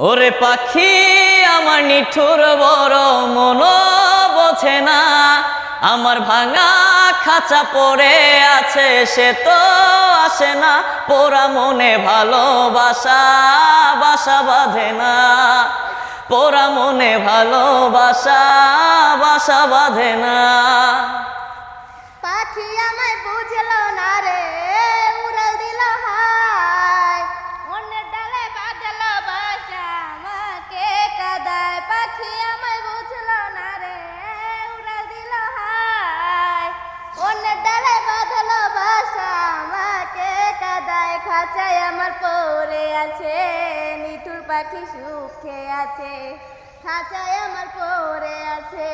ওরে পাখি আমার নিঠুর বড় মন বোঝে না, আমার ভাঙা খাঁচা পড়ে আছে সে তো আসে না, পোড়া মনে ভালোবাসা বাসা বাঁধে না, পোড়া মনে ভালোবাসা বাসা বাঁধে না। পাখি আমায় বুঝলো না রে, উড়াল দিল হায়, অন্যের ডালে বাঁধলো বাসা আমাকে কাদায়। পাখি আমায় বুঝলো না রে, উড়াল দিল হায়, অন্যের ডালে বাঁধলো বাসা আমাকে কাদায়। খাঁচায় আমার পড়ে আছে নিঠুর পাখি সুখে আছে, খাঁচায় আমার পড়ে আছে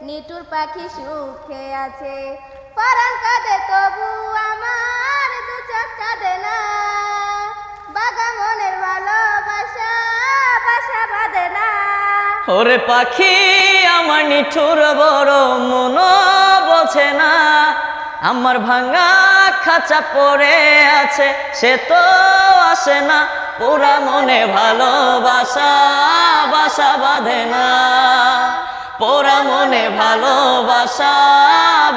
নিঠুর পাখি সুখে আছে। পরাণ কাঁদে তবু আমার দু চোখ কাঁদে না, বাঘা মনের ভালোবাসা বাসা বাঁধে না। ওরে পাখি আমার নিঠুর বড় মন বোঝে না, আমার ভাঙা খাঁচা পড়ে আছে সে তো আসে না, পোড়া মনে ভালোবাসা বাসা বাঁধে না, পোড়া মনে ভালোবাসা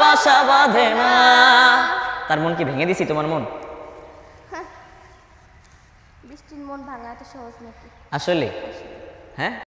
বাসা বাঁধে না। তার মন কি ভেঙে দিছি তোমার মন? বৃষ্টির মন ভাঙা তো সহজ নাকি? আসলে হ্যাঁ।